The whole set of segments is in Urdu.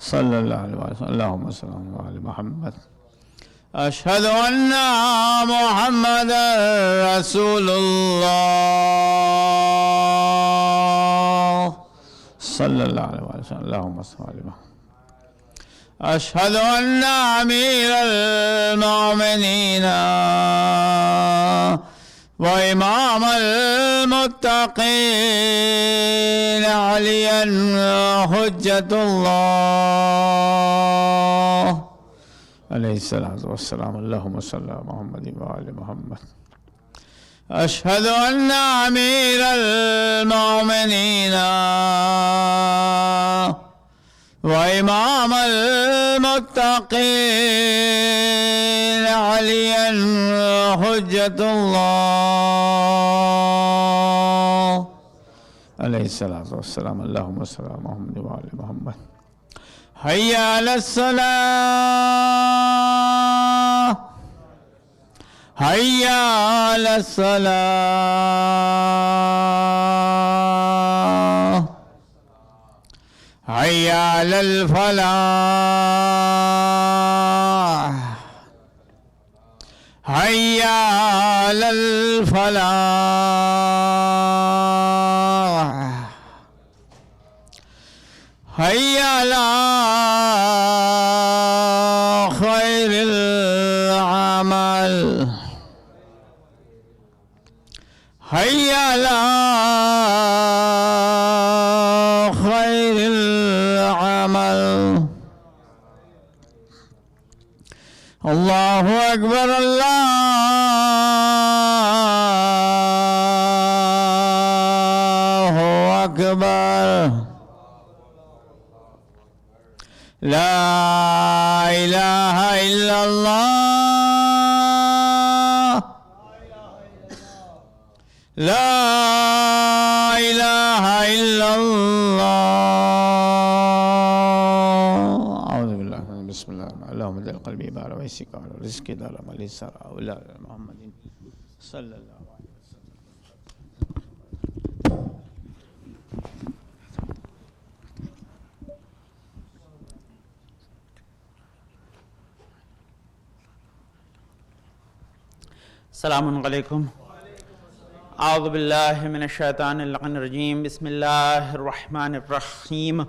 صلی اللہ علیہ وسلم اللہم صلی اللہ علیہ محمد اشہد ان محمد رسول اللہ صلی اللہ علیہ وسلم اللہم صلی اللہ علیہ محمد اشہد ان امیر المؤمنین وإمام المتقين عليا حجة الله عليه الصلاة والسلام اللهم صل على محمد وآل محمد أشهد أن أمير المؤمنين وإمام المتقين عليا حجة الله عليه الصلاة والسلام اللهم صل على محمد وآل محمد حي على الصلاة حي على الصلاة حي على الفلاح حي على الفلاح حي على خير العمل حي على خير العمل الله أكبر الله أكبر لا إله إلا الله لا إله إلا الله أعوذ بالله بسم الله اللهم اجعل قلبي بار ويسك على رزقي دار مالي سرى ولا محمد صلى الله عليه وسلم السلام علیکم اعوذ باللہ من الشیطان اللعین الرجیم بسم اللہ الرحمن الرحیم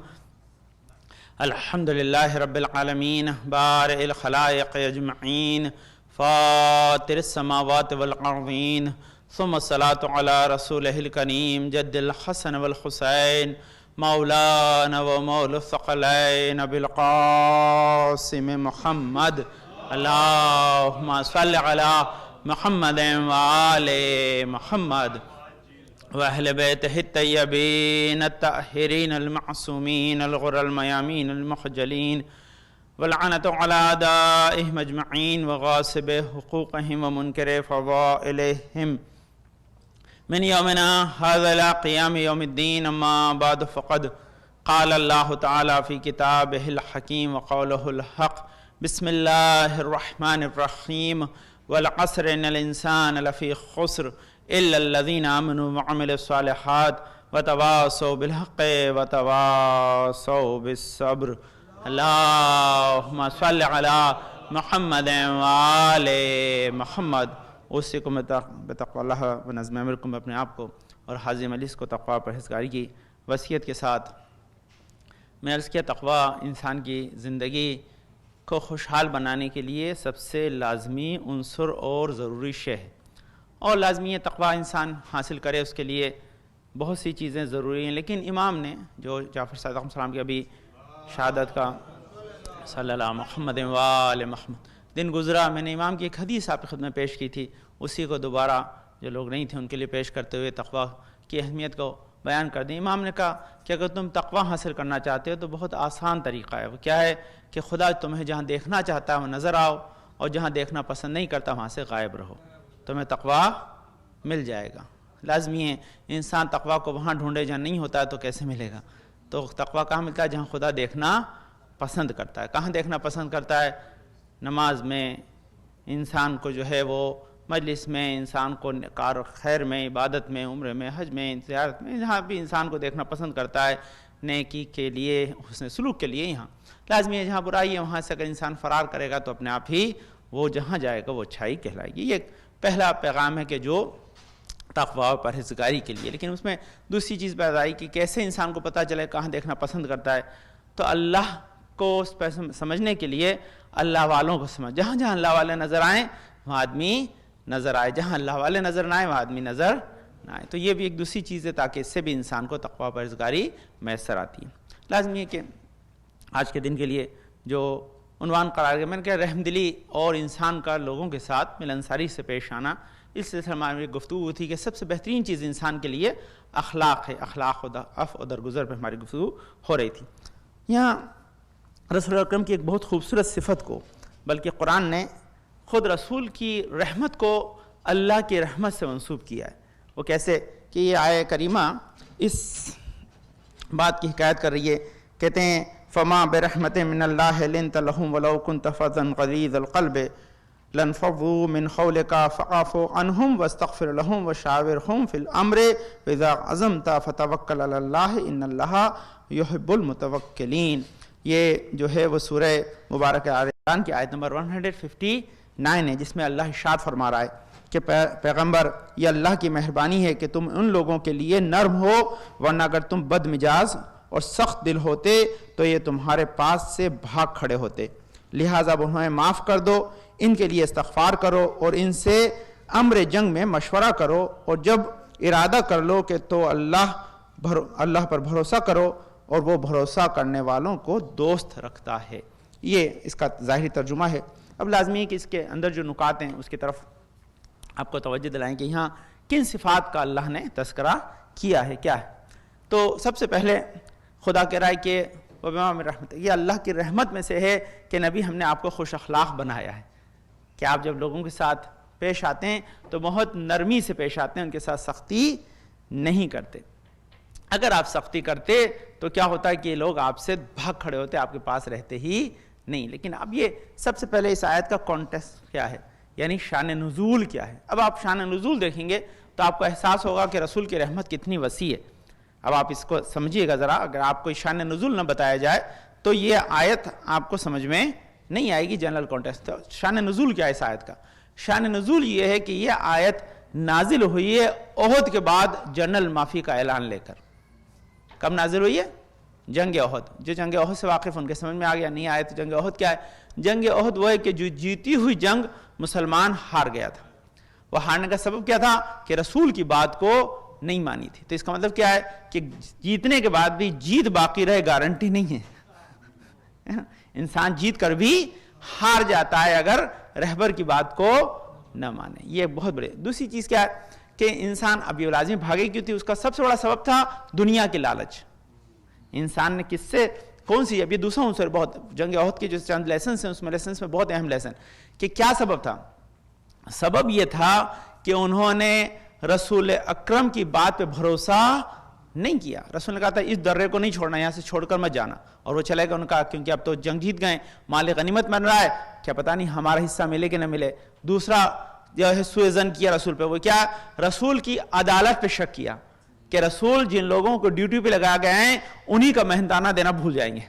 الحمدللہ رب العالمین بارئ الخلائق اجمعین فاطر السماوات والارضین ثم الصلاة علی رسولہ الکریم جد الحسن والحسین مولانا ومول الثقلین بالقاسم محمد اللہم صل علی محمد وآل محمد وأهل بيته الطيبين الطاهرين المعصومين الغر الميامين المخجلين واللعنة على أعدائهم أجمعين وغاصب حقوقهم ومنكر فضائلهم من يومنا هذا إلى قيام يوم الدين أما بعد فقد قال الله تعالى في كتابه الحكيم وقوله الحق بسم الله الرحمن الرحيم والعصر ان الانسان لفی خسر الا الذین آمنوا وعملوا الصالحات وتواصوا بالحق وتواصوا بالصبر اللہم صل علی محمد وآل محمد اوصیکم بتقوی اللہ ونظم امرکم اپنے آپ کو اور حاضر مجلس کو تقوی پرہیزگاری کی وصیت کے ساتھ میں عرض کیا تقوی انسان کی زندگی کو خوشحال بنانے کے لیے سب سے لازمی عنصر اور ضروری شے ہے اور لازمی تقوی انسان حاصل کرے اس کے لیے بہت سی چیزیں ضروری ہیں لیکن امام نے جو جعفر صادق علیہ السلام کی ابھی شہادت کا صلی اللہ محمد وآل محمد دن گزرا میں نے امام کی ایک حدیث آپ کی خدمت پیش کی تھی اسی کو دوبارہ جو لوگ نہیں تھے ان کے لیے پیش کرتے ہوئے تقوی کی اہمیت کو بیان کر دیں امام نے کہا کہ اگر تم تقوی حاصل کرنا چاہتے ہو تو بہت آسان طریقہ ہے وہ کیا ہے کہ خدا تمہیں جہاں دیکھنا چاہتا ہے وہ نظر آؤ اور جہاں دیکھنا پسند نہیں کرتا وہاں سے غائب رہو تمہیں تقوی مل جائے گا لازمی ہے انسان تقوی کو وہاں ڈھونڈے جہاں نہیں ہوتا ہے تو کیسے ملے گا تو تقوی کہاں ملتا ہے جہاں خدا دیکھنا پسند کرتا ہے کہاں دیکھنا پسند کرتا ہے نماز میں انسان کو جو ہے وہ مجلس میں انسان کو کار خیر میں عبادت میں عمرے میں حج میں زیارت میں جہاں بھی انسان کو دیکھنا پسند کرتا ہے نیکی کے لیے، حسن سلوک کے لیے یہاں لازمی ہے. جہاں برائی ہے وہاں سے اگر انسان فرار کرے گا تو اپنے آپ ہی وہ جہاں جائے گا وہ اچھائی کہلائے گی. یہ پہلا پیغام ہے کہ جو تقوی و پرہیزگاری کے لیے. لیکن اس میں دوسری چیز پیدا آئی کہ کیسے انسان کو پتہ چلے کہاں دیکھنا پسند کرتا ہے. تو اللہ کو سمجھنے کے لیے اللہ والوں کو سمجھ، جہاں جہاں اللہ والے نظر آئیں وہاں آدمی نظر آئے، جہاں اللہ والے نظر نہ آئے وہاں آدمی نظر نہ آئے. تو یہ بھی ایک دوسری چیز ہے تاکہ اس سے بھی انسان کو تقوی و پرہیزگاری میسر آتی ہے. لازمی ہے کہ آج کے دن کے لیے جو عنوان قرار گیا، میں نے کہا رحم دلی اور انسان کا لوگوں کے ساتھ ملنساری سے پیش آنا. اس سلسلے میں ہماری گفتگو تھی کہ سب سے بہترین چیز انسان کے لیے اخلاق ہے. اخلاق و عفو و درگزر پہ ہماری گفتگو ہو رہی تھی. یہاں رسول اکرم کی ایک بہت خوبصورت صفت کو، بلکہ قرآن نے خود رسول کی رحمت کو اللہ کی رحمت سے منسوب کیا ہے. وہ کیسے کہ یہ آیہ کریمہ اس بات کی حکایت کر رہی ہے. کہتے ہیں فما برحمت من اللہ لنت لهم ولو كنت فظا غلیظ القلب لانفضوا من حولك فاعف عنهم واستغفر لهم وشاورهم في الامر واذا عزمت فتوکل علی اللہ ان اللہ يحب المتوکلین. یہ جو ہے وہ سورہ مبارکہ آل عمران کی آیت نمبر 159 ہے، جس میں اللہ ارشاد فرما رہا ہے کہ پیغمبر یہ اللہ کی مہربانی ہے کہ تم ان لوگوں کے لیے نرم ہو، ورنہ اگر تم بد مزاج اور سخت دل ہوتے تو یہ تمہارے پاس سے بھاگ کھڑے ہوتے. لہٰذا انہیں معاف کر دو، ان کے لیے استغفار کرو اور ان سے امر جنگ میں مشورہ کرو، اور جب ارادہ کر لو کہ تو اللہ پر بھروسہ کرو اور وہ بھروسہ کرنے والوں کو دوست رکھتا ہے. یہ اس کا ظاہری ترجمہ ہے. اب لازمی ہے کہ اس کے اندر جو نکات ہیں اس کی طرف آپ کو توجہ دلائیں کہ یہاں کن صفات کا اللہ نے تذکرہ کیا ہے، کیا ہے. تو سب سے پہلے خدا کہہ رہا ہے کہ وَبِمَا مِن رحمتہ، یہ اللہ کی رحمت میں سے ہے کہ نبی ہم نے آپ کو خوش اخلاق بنایا ہے کہ آپ جب لوگوں کے ساتھ پیش آتے ہیں تو بہت نرمی سے پیش آتے ہیں، ان کے ساتھ سختی نہیں کرتے. اگر آپ سختی کرتے تو کیا ہوتا ہے کہ یہ لوگ آپ سے بھاگ کھڑے ہوتے، آپ کے پاس رہتے ہی نہیں. لیکن اب یہ سب سے پہلے اس آیت کا کانٹیکسٹ کیا ہے، یعنی شان نزول کیا ہے. اب آپ شان نزول دیکھیں گے تو آپ کو احساس ہوگا کہ رسول کی رحمت کتنی وسیع ہے. اب آپ اس کو سمجھیے گا ذرا. اگر آپ کو شان نزول نہ بتایا جائے تو یہ آیت آپ کو سمجھ میں نہیں آئے گی. جنرل کانٹیکسٹ شان نزول کیا ہے اس آیت کا؟ شان نزول یہ ہے کہ یہ آیت نازل ہوئی ہے احد کے بعد جنرل معافی کا اعلان لے کر. کب نازل ہوئی ہے؟ جنگ احد. جو جنگ احد سے واقف ان کے سمجھ میں آ گیا نہیں آیا تو جنگ احد کیا ہے؟ جنگ احد وہ ہے کہ جو جیتی ہوئی جنگ مسلمان ہار گیا تھا. وہ ہارنے کا سبب کیا تھا کہ رسول کی بات کو نہیں مانی تھی. تو اس کا مطلب کیا ہے کہ جیتنے کے بعد بھی جیت باقی رہے گارنٹی نہیں ہے. انسان جیت کر بھی ہار جاتا ہے اگر رہبر کی بات کو نہ مانے. یہ بہت بڑے. دوسری چیز کیا ہے کہ انسان اب یہ لازمی بھاگے کیوں تھی؟ اس کا سب سے بڑا سبب تھا دنیا کے لالچ. انسان نے کس سے کون سی، اب یہ دوسرا عنصر بہت جنگ احد کے جو چند لیسنس ہیں اس میں لیسنس میں بہت اہم لیسن کہ کیا سبب تھا. سبب یہ تھا کہ انہوں نے رسول اکرم کی بات پہ بھروسہ نہیں کیا. رسول نے کہا تھا اس درے کو نہیں چھوڑنا، یہاں سے چھوڑ کر مت جانا، اور وہ چلے گا. ان کا کیونکہ اب تو جنگ جیت گئے، مال غنیمت بن رہا ہے، کیا پتہ نہیں ہمارا حصہ ملے کہ نہ ملے. دوسرا جو ہے سوء ظن کیا رسول پہ. وہ کیا؟ رسول کی عدالت پہ شک کیا کہ رسول جن لوگوں کو ڈیوٹی پہ لگا گئے ہیں انہی کا مہنتانہ دینا بھول جائیں گے.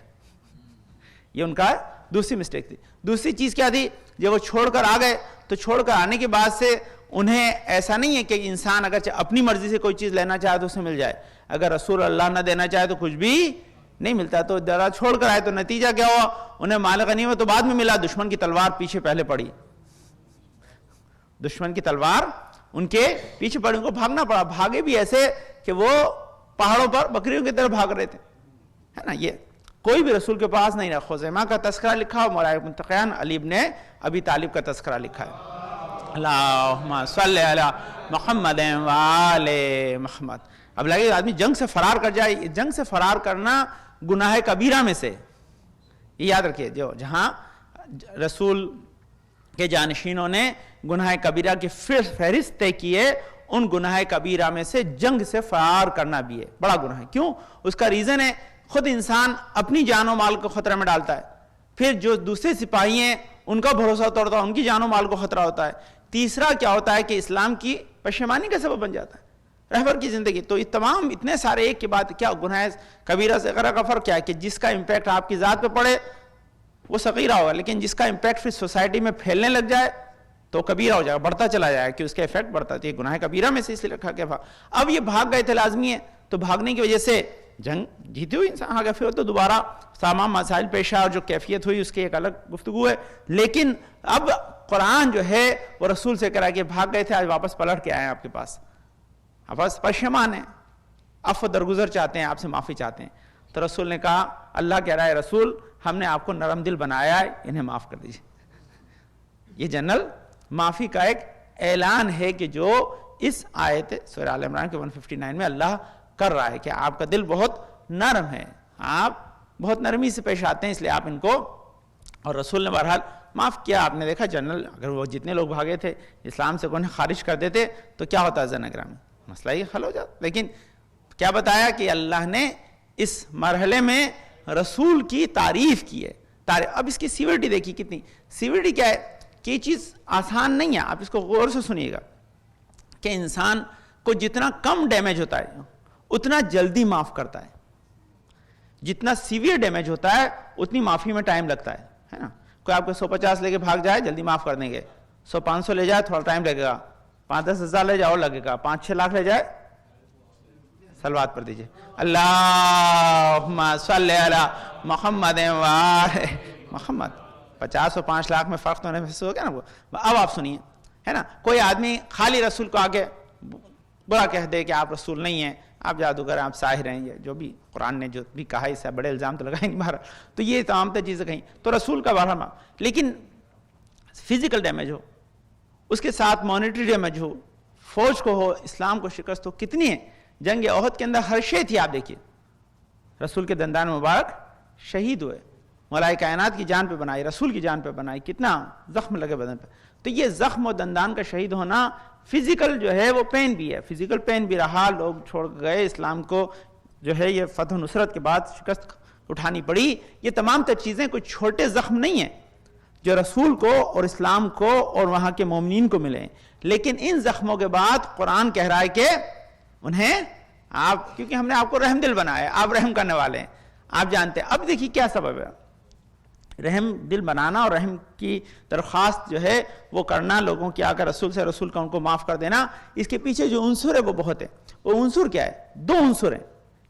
یہ ان کا دوسری مسٹیک تھی. دوسری چیز کیا تھی؟ جب وہ چھوڑ کر آ گئے تو چھوڑ کر آنے کے بعد سے انہیں ایسا نہیں ہے کہ انسان اگر اپنی مرضی سے کوئی چیز لینا چاہے تو اسے مل جائے. اگر رسول اللہ نہ دینا چاہے تو کچھ بھی نہیں ملتا. تو ذرا چھوڑ کر آئے تو نتیجہ کیا ہوا؟ انہیں مال غنیمت تو بعد میں ملا، دشمن کی تلوار پیچھے پہلے پڑی. دشمن کی تلوار ان کے پیچھے پڑی، ان کو بھاگنا پڑا. بھاگے بھی ایسے کہ وہ پہاڑوں پر بکریوں کی طرح بھاگ رہے تھے، ہے نا. یہ کوئی بھی رسول کے پاس نہیں رہا. خزیمہ کا تذکرہ لکھا، مولا منتقیان علی ابن ابی طالب کا تذکرہ لکھا ہے. اللہم صلی علی محمد وآل محمد. اب لگے آدمی جنگ سے فرار کر جائے. جنگ سے فرار کرنا گناہ کبیرہ میں سے، یہ یاد رکھیے. جو جہاں رسول کے جانشینوں نے گناہ کبیرہ کی فہرست طے کیے، ان گناہ کبیرہ میں سے جنگ سے فرار کرنا بھی ہے بڑا گناہ ہے. کیوں؟ اس کا ریزن ہے خود انسان اپنی جان و مال کو خطرے میں ڈالتا ہے. پھر جو دوسرے سپاہی ہیں ان کا بھروسہ توڑتا ہے، ان کی جان و مال کو خطرہ ہوتا ہے. تیسرا کیا ہوتا ہے کہ اسلام کی پشیمانی کا سبب بن جاتا ہے. رہبر کی زندگی. تو یہ تمام اتنے سارے ایک کے بعد کیا گناہ کبیرہ صغیرہ کا فرق کیا ہے کہ جس کا امپیکٹ آپ کی ذات پہ پڑے وہ صغیرہ ہوگا، لیکن جس کا امپیکٹ پھر سوسائٹی میں پھیلنے لگ جائے تو کبیرہ ہو جائے گا، بڑھتا چلا جائے کہ اس کا افیکٹ بڑھتا ہے. گناہ کبیرہ میں سے اس لیے رکھا گیا. اب یہ بھاگ گئے تھے، لازمی ہے، تو بھاگنے کی وجہ سے جنگ جیتے ہوئے انسان آ گیا. پھر تو دوبارہ تمام مسائل پیش آئے اور جو کیفیت ہوئی اس کی ایک الگ گفتگو ہے. لیکن اب قرآن جو ہے وہ رسول سے کرا کہ بھاگ گئے تھے، آج واپس پلٹ کے آئے ہیں آپ کے پاس، آپ بس پشیمان ہیں، عفو درگزر چاہتے ہیں، آپ سے معافی چاہتے ہیں. تو رسول نے کہا، اللہ کہہ رہا ہے رسول ہم نے آپ کو نرم دل بنایا ہے، انہیں معاف کر دیجیے. یہ جنرل معافی کا ایک اعلان ہے کہ جو اس آیت سورہ آل عمران کے 159 میں اللہ کر رہا ہے کہ آپ کا دل بہت نرم ہے، آپ بہت نرمی سے پیش آتے ہیں، اس لیے آپ ان کو. اور رسول نے بہرحال معاف کیا. آپ نے دیکھا جنرل اگر وہ جتنے لوگ بھاگے تھے اسلام سے انہیں خارج کر دیتے تو کیا ہوتا ہے زنگرہ میں، مسئلہ ہی حل ہو جاتا. لیکن کیا بتایا کہ اللہ نے اس مرحلے میں رسول کی تعریف کی ہے. اب اس کی سیوریٹی دیکھیے کتنی. سیوریٹی کیا ہے کہ یہ چیز آسان نہیں ہے. آپ اس کو غور سے سنیے گا کہ انسان کو جتنا کم ڈیمیج ہوتا ہے اتنا جلدی معاف کرتا ہے، جتنا سیویئر ڈیمیج ہوتا ہے اتنی معافی میں ٹائم لگتا ہے نا. کوئی آپ کو 150 لے کے بھاگ جائے جلدی معاف کر دیں گے، 100-500 لے جائے تھوڑا ٹائم لگے گا، 5-10 ہزار لے جاؤ لگے گا، 5-6 لاکھ لے جائے صلوات پڑھ دیجئے اللہم صلی علی محمد و آل محمد. 50 اور 5 لاکھ میں فرق تو نہیں محسوس ہو گیا نا وہ. اب آپ سنیے ہے نا، کوئی آدمی خالی رسول کو آگے برا کہہ دے کہ آپ رسول نہیں ہیں، آپ جادوگر ہیں، آپ ساحر ہیں، یہ جو بھی قرآن نے جو بھی کہا، اس سے بڑے الزام تو لگائیں نہیں باہر. تو یہ تمام چیزیں کہیں تو رسول کا بارہ. لیکن فزیکل ڈیمیج ہو، اس کے ساتھ مانیٹری ڈیمیج ہو، فوج کو ہو، اسلام کو شکست ہو، کتنی ہے. جنگ احد کے اندر ہر شے تھی. آپ دیکھیے رسول کے دندان مبارک شہید ہوئے، ملائکہ کائنات کی جان پہ بنائی، رسول کی جان پہ بنائی، کتنا زخم لگے بدن پہ. تو یہ زخم و دندان کا شہید ہونا فزیکل جو ہے وہ پین بھی ہے، فزیکل پین بھی رہا. لوگ چھوڑ گئے اسلام کو، جو ہے یہ فتح و نصرت کے بعد شکست اٹھانی پڑی. یہ تمام تر چیزیں کوئی چھوٹے زخم نہیں ہیں جو رسول کو اور اسلام کو اور وہاں کے مومنین کو ملے. لیکن ان زخموں کے بعد قرآن کہہ رہا ہے کہ انہیں آپ، کیونکہ ہم نے آپ کو رحم دل بنایا ہے، آپ رحم کرنے والے ہیں، آپ جانتے ہیں. اب دیکھیے کیا سبب ہے رحم دل بنانا اور رحم کی درخواست جو ہے وہ کرنا، لوگوں کی آ کر رسول سے، رسول کا ان کو معاف کر دینا. اس کے پیچھے جو عنصر ہے وہ بہت ہے. وہ عنصر کیا ہے؟ 2 عنصر ہیں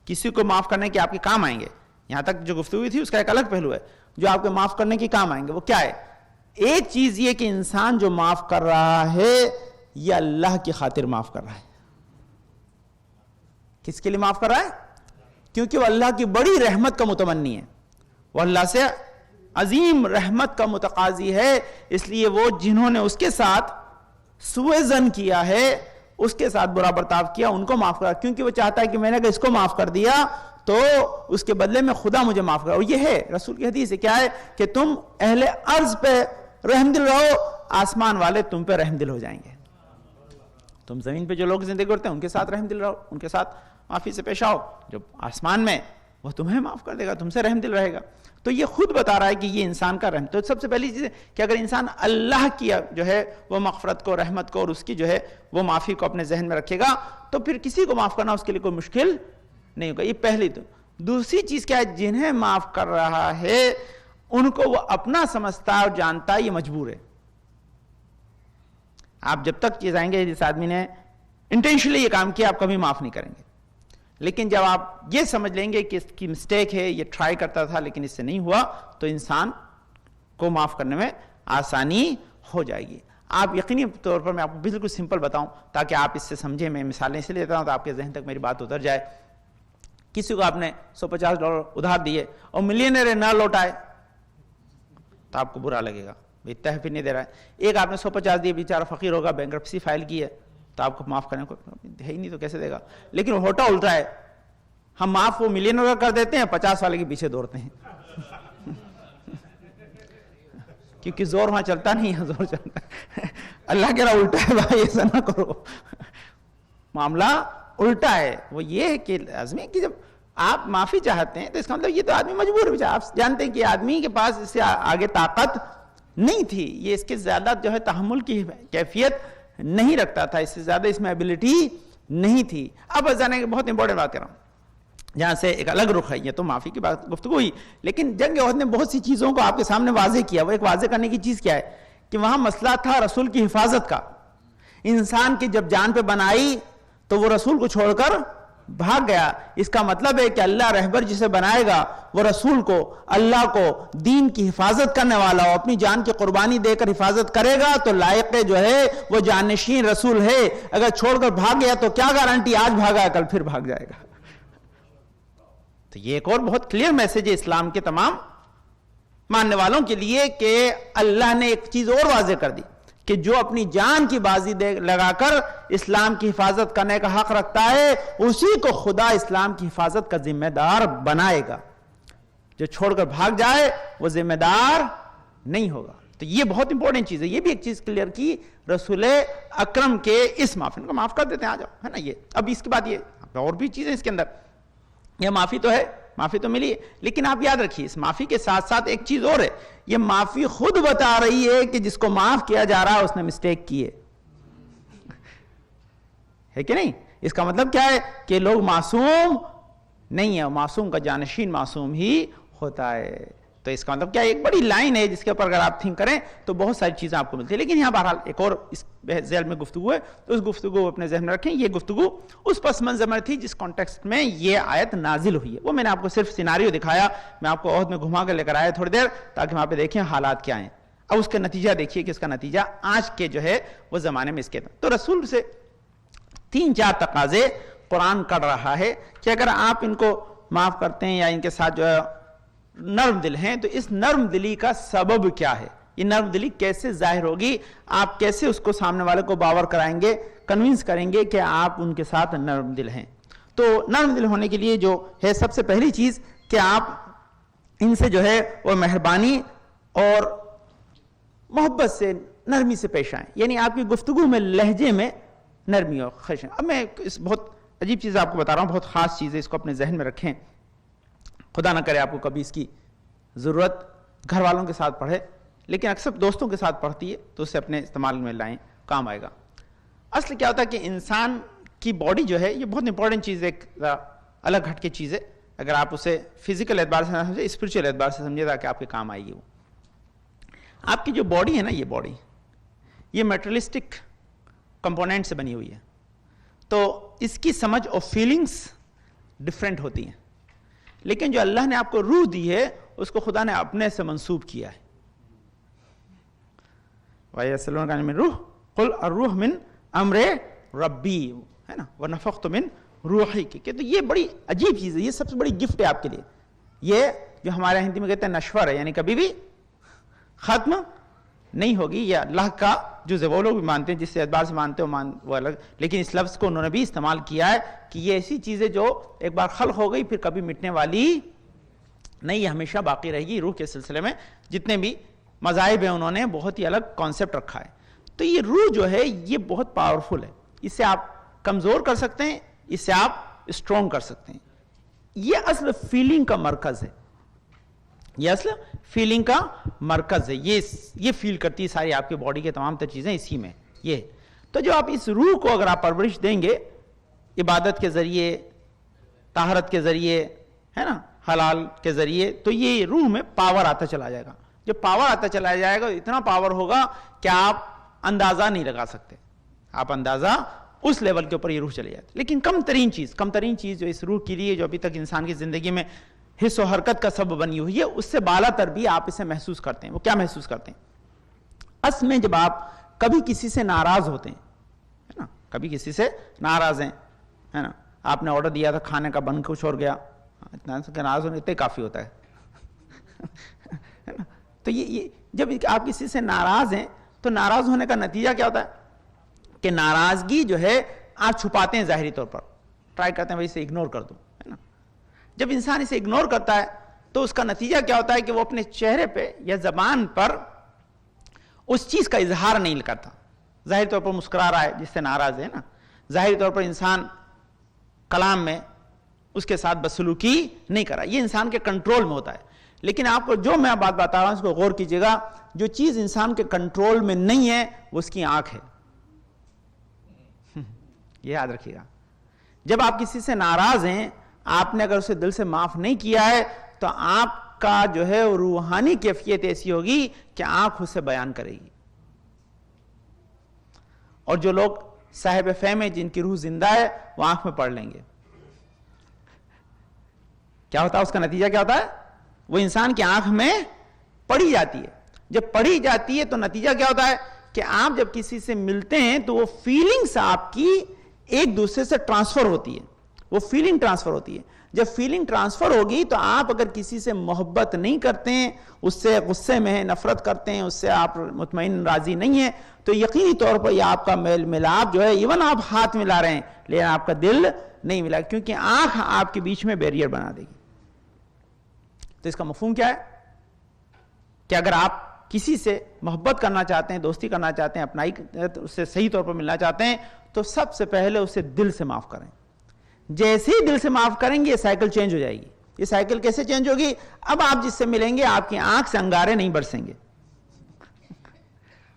کسی کو معاف کرنے کے آپ کے کام آئیں گے. یہاں تک جو گفتگو تھی اس کا ایک الگ پہلو ہے جو آپ کو معاف کرنے کے کام آئیں گے. وہ کیا ہے؟ ایک چیز یہ کہ انسان جو معاف کر رہا ہے یہ اللہ کی خاطر معاف کر رہا ہے. کس کے لیے معاف کر رہا ہے؟ کیونکہ وہ اللہ کی بڑی رحمت کا متمنی ہے، وہ اللہ سے عظیم رحمت کا متقاضی ہے. اس لیے وہ جنہوں نے اس کے ساتھ سوء ظن کیا ہے، اس کے ساتھ برا برتاؤ کیا، ان کو معاف کرا، کیونکہ وہ چاہتا ہے کہ میں نے اگر اس کو معاف کر دیا تو اس کے بدلے میں خدا مجھے معاف کرا. اور یہ ہے رسول کی حدیث ہے، کیا ہے کہ تم اہل ارض پہ رحم دل رہو، آسمان والے تم پہ رحم دل ہو جائیں گے. تم زمین پہ جو لوگ زندگی کرتے ہیں ان کے ساتھ رحم دل رہو، ان کے ساتھ معافی سے پیش آؤ. جو آسمان میں وہ تمہیں معاف کر دے گا، تم سے رحم دل رہے گا. تو یہ خود بتا رہا ہے کہ یہ انسان کا رحم. تو سب سے پہلی چیز ہے کہ اگر انسان اللہ کی جو ہے وہ مغفرت کو، رحمت کو اور اس کی جو ہے وہ معافی کو اپنے ذہن میں رکھے گا تو پھر کسی کو معاف کرنا اس کے لیے کوئی مشکل نہیں ہوگا. یہ پہلی. تو دوسری چیز کیا ہے؟ جنہیں معاف کر رہا ہے ان کو وہ اپنا سمجھتا اور جانتا ہے یہ مجبور ہے. آپ جب تک چیز آئیں گے جس آدمی نے انٹینشنلی یہ کام کیا آپ کبھی معاف نہیں کریں گے. لیکن جب آپ یہ سمجھ لیں گے کہ اس کی مسٹیک ہے، یہ ٹرائی کرتا تھا لیکن اس سے نہیں ہوا، تو انسان کو معاف کرنے میں آسانی ہو جائے گی. آپ یقینی طور پر میں آپ کو بالکل سمپل بتاؤں تاکہ آپ اس سے سمجھیں. میں مثالیں اس لیے دیتا ہوں تو آپ کے ذہن تک میری بات اتر جائے. کسی کو آپ نے $150 ادھار دیے اور ملینئر نہ لوٹائے تو آپ کو برا لگے گا، بھئی اتنا پھر نہیں دے رہا ہے. ایک آپ نے 150 دیے، بیچارہ فقیر ہوگا، بینکرپسی فائل کی ہے، تو آپ کو معاف کرنے کو ہے ہی نہیں تو کیسے دے گا. لیکن ہوتا الٹا ہے، ہم معاف وہ ملینئر کر دیتے ہیں، 50 والے کے پیچھے دوڑتے ہیں کیونکہ زور وہاں چلتا نہیں ہے، زور چلتا ہے. اللہ کہہ رہا الٹا ہے بھائی، ایسا نہ کرو. معاملہ الٹا ہے. وہ یہ ہے کہ لازمی کہ جب آپ معافی چاہتے ہیں تو اس کا مطلب یہ تو آدمی مجبور ہے. آپ جانتے ہیں کہ آدمی کے پاس اس سے آگے طاقت نہیں تھی، یہ اس کے زیادہ جو ہے تحمل کی کیفیت نہیں رکھتا تھا، اس سے زیادہ اس میں ایبلٹی نہیں تھی. اب جانے کی بہت امپورٹنٹ بات کر رہا ہوں جہاں سے ایک الگ رخ ہے, یہ تو معافی کی بات گفتگو ہوئی, لیکن جنگ احد نے بہت سی چیزوں کو آپ کے سامنے واضح کیا. وہ ایک واضح کرنے کی چیز کیا ہے کہ وہاں مسئلہ تھا رسول کی حفاظت کا. انسان کی جب جان پہ بنائی تو وہ رسول کو چھوڑ کر بھاگ گیا. اس کا مطلب ہے کہ اللہ رہبر جسے بنائے گا وہ رسول کو, اللہ کو, دین کی حفاظت کرنے والا ہو, اپنی جان کی قربانی دے کر حفاظت کرے گا تو لائق جو ہے وہ جانشین رسول ہے. اگر چھوڑ کر بھاگ گیا تو کیا گارنٹی آج بھاگا ہے کل پھر بھاگ جائے گا. تو یہ ایک اور بہت کلیئر میسج ہے اسلام کے تمام ماننے والوں کے لیے کہ اللہ نے ایک چیز اور واضح کر دی کہ جو اپنی جان کی بازی لگا کر اسلام کی حفاظت کرنے کا حق رکھتا ہے اسی کو خدا اسلام کی حفاظت کا ذمہ دار بنائے گا. جو چھوڑ کر بھاگ جائے وہ ذمہ دار نہیں ہوگا. تو یہ بہت امپورٹنٹ چیز ہے. یہ بھی ایک چیز کلیئر کی رسول اکرم کے اس معافی کو معاف کر دیتے ہیں, آ جاؤ, ہے نا. یہ اب اس کے بعد یہ اور بھی چیزیں اس کے اندر, یہ معافی تو ہے, معافی تو ملی ہے, لیکن آپ یاد رکھیے اس معافی کے ساتھ ساتھ ایک چیز اور ہے. یہ معافی خود بتا رہی ہے کہ جس کو معاف کیا جا رہا ہے اس نے مسٹیک کی ہے کہ نہیں. اس کا مطلب کیا ہے کہ لوگ معصوم نہیں ہے, معصوم کا جانشین معصوم ہی ہوتا ہے. تو اس کا مطلب کیا ہے, ایک بڑی لائن ہے جس کے اوپر اگر آپ تھنک کریں تو بہت ساری چیزیں آپ کو ملتی ہیں. لیکن یہاں بہرحال ایک اور اس ذیل میں گفتگو ہے, تو اس گفتگو کو اپنے ذہن میں رکھیں. یہ گفتگو اس پس منظر میں تھی جس کانٹیکسٹ میں یہ آیت نازل ہوئی ہے. وہ میں نے آپ کو صرف سیناریو دکھایا, میں آپ کو عہد میں گھما کر لے کر آیا تھوڑی دیر تاکہ وہاں پہ دیکھیں حالات کیا ہیں. اب اس کا نتیجہ دیکھیے کہ اس کا نتیجہ آج کے جو ہے وہ زمانے میں اس کے تو رسول سے 3-4 تقاضے قرآن کر رہا ہے کہ اگر آپ ان کو معاف کرتے ہیں یا ان کے ساتھ جو ہے نرم دل ہیں تو اس نرم دلی کا سبب کیا ہے, یہ نرم دلی کیسے ظاہر ہوگی, آپ کیسے اس کو سامنے والے کو باور کرائیں گے, کنونس کریں گے کہ آپ ان کے ساتھ نرم دل ہیں. تو نرم دل ہونے کے لیے جو ہے سب سے پہلی چیز کہ آپ ان سے جو ہے وہ مہربانی اور محبت سے نرمی سے پیش آئیں. یعنی آپ کی گفتگو میں لہجے میں نرمی اور خشن. اب میں اس بہت عجیب چیز آپ کو بتا رہا ہوں, بہت خاص چیز ہے, اس کو اپنے ذہن میں رکھیں. خدا نہ کرے آپ کو کبھی اس کی ضرورت گھر والوں کے ساتھ پڑھے, لیکن اکثر دوستوں کے ساتھ پڑھتی ہے تو اسے اپنے استعمال میں لائیں, کام آئے گا. اصل کیا ہوتا ہے کہ انسان کی باڈی جو ہے یہ بہت امپورٹنٹ چیز ہے, ایک الگ ہٹ کے چیز ہے. اگر آپ اسے فزیکل اعتبار سے نہ سمجھے, اسپرچل اعتبار سے سمجھے تاکہ آپ کے کام آئے گی. وہ آپ کی جو باڈی ہے نا, یہ باڈی یہ میٹرلسٹک کمپوننٹ سے بنی ہوئی ہے, تو اس کی سمجھ اور فیلنگز ڈفرینٹ ہوتی ہیں. لیکن جو اللہ نے آپ کو روح دی ہے اس کو خدا نے اپنے سے منسوب کیا ہے. وَيَسْأَلُونَكَ عَنِ الرُّوحِ قُلْ الرُّوحُ مِنْ أَمْرِ رَبِّي, ہے نا, وَنَفَخْتُ مِنْ رُوحِي. کہ تو یہ بڑی عجیب چیز ہے, یہ سب سے بڑی گفٹ ہے آپ کے لیے. یہ جو ہمارے ہندی میں کہتے ہیں نشور ہے, یعنی کبھی بھی ختم نہیں ہوگی. یہ اللہ کا جز ہے, وہ لوگ بھی مانتے ہیں جس سے اعتبار سے مانتے ہو وہ الگ, لیکن اس لفظ کو انہوں نے بھی استعمال کیا ہے کہ یہ ایسی چیز ہے جو ایک بار خلق ہو گئی پھر کبھی مٹنے والی نہیں, یہ ہمیشہ باقی رہے گی. روح کے سلسلے میں جتنے بھی مذاہب ہیں انہوں نے بہت ہی الگ کانسیپٹ رکھا ہے. تو یہ روح جو ہے یہ بہت پاورفل ہے, اس سے آپ کمزور کر سکتے ہیں, اس سے آپ اسٹرونگ کر سکتے ہیں. یہ اصل فیلنگ کا مرکز ہے, یہ اصل فیلنگ کا مرکز ہے. یہ فیل کرتی ہے ساری آپ کی باڈی کے تمام تر چیزیں اسی میں یہ. تو جو آپ اس روح کو اگر آپ پرورش دیں گے عبادت کے ذریعے, طہارت کے ذریعے, ہے نا, حلال کے ذریعے, تو یہ روح میں پاور آتا چلا جائے گا. جب پاور آتا چلا جائے گا اتنا پاور ہوگا کہ آپ اندازہ نہیں لگا سکتے. آپ اندازہ اس لیول کے اوپر یہ روح چلی جاتی. لیکن کم ترین چیز جو اس روح کے لیے جو ابھی تک انسان کی زندگی میں حص و حرکت کا سبب بنی ہوئی ہے, اس سے بالا تر بھی آپ اسے محسوس کرتے ہیں. وہ کیا محسوس کرتے ہیں؟ اصل میں جب آپ کبھی کسی سے ناراض ہوتے ہیں, ہے نا, کبھی کسی سے ناراض ہیں, ہے نا, آپ نے آرڈر دیا تھا کھانے کا, بن کچھ اور گیا, اتنا ناراض ہونے اتنے کافی ہوتا ہے نا. تو یہ جب آپ کسی سے ناراض ہیں تو ناراض ہونے کا نتیجہ کیا ہوتا ہے کہ ناراضگی جو ہے آپ چھپاتے ہیں ظاہری طور پر, ٹرائی کرتے ہیں بھائی اسے اگنور کر دو, ہے نا. جب انسان اسے اگنور کرتا ہے تو اس کا نتیجہ کیا ہوتا ہے کہ وہ اپنے چہرے پہ یا زبان پر اس چیز کا اظہار نہیں کرتا. ظاہری طور پر مسکرا رہا ہے جس سے ناراض ہے نا, ظاہری طور پر انسان کلام میں اس کے ساتھ بدسلوکی نہیں کرا, یہ انسان کے کنٹرول میں ہوتا ہے. لیکن آپ کو جو میں بات بتا رہا ہوں اس کو غور کیجئے گا, جو چیز انسان کے کنٹرول میں نہیں ہے وہ اس کی آنکھ ہے. یہ یاد رکھیے گا, جب آپ کسی سے ناراض ہیں، آپ نے اگر اسے دل سے معاف نہیں کیا ہے تو آپ کا جو ہے روحانی کیفیت ایسی ہوگی کہ آنکھ اسے بیان کرے گی. اور جو لوگ صاحب فہم ہیں، جن کی روح زندہ ہے، وہ آنکھ میں پڑھ لیں گے. کیا ہوتا ہے اس کا نتیجہ کیا ہوتا ہے؟ وہ انسان کی آنکھ میں پڑھی جاتی ہے. جب پڑھی جاتی ہے تو نتیجہ کیا ہوتا ہے کہ آپ جب کسی سے ملتے ہیں تو وہ فیلنگز آپ کی ایک دوسرے سے ٹرانسفر ہوتی ہے، وہ فیلنگ ٹرانسفر ہوتی ہے. جب فیلنگ ٹرانسفر ہوگی تو آپ اگر کسی سے محبت نہیں کرتے ہیں، اس سے غصے میں ہیں، نفرت کرتے ہیں، اس سے آپ مطمئن راضی نہیں ہیں، تو یقینی طور پر یہ آپ کا میل ملاپ جو ہے، ایون آپ ہاتھ ملا رہے ہیں لیکن آپ کا دل نہیں ملا، کیونکہ آنکھ آپ کے بیچ میں بیریئر بنا دے گی. تو اس کا مفہوم کیا ہے کہ اگر آپ کسی سے محبت کرنا چاہتے ہیں، دوستی کرنا چاہتے ہیں، اپنائی اس سے صحیح طور پر ملنا چاہتے ہیں، تو سب سے پہلے اسے دل سے معاف کریں. جیسے ہی دل سے معاف کریں گے یہ سائیکل چینج ہو جائے گی. یہ سائیکل کیسے چینج ہوگی؟ اب آپ جس سے ملیں گے آپ کی آنکھ سے انگارے نہیں برسیں گے،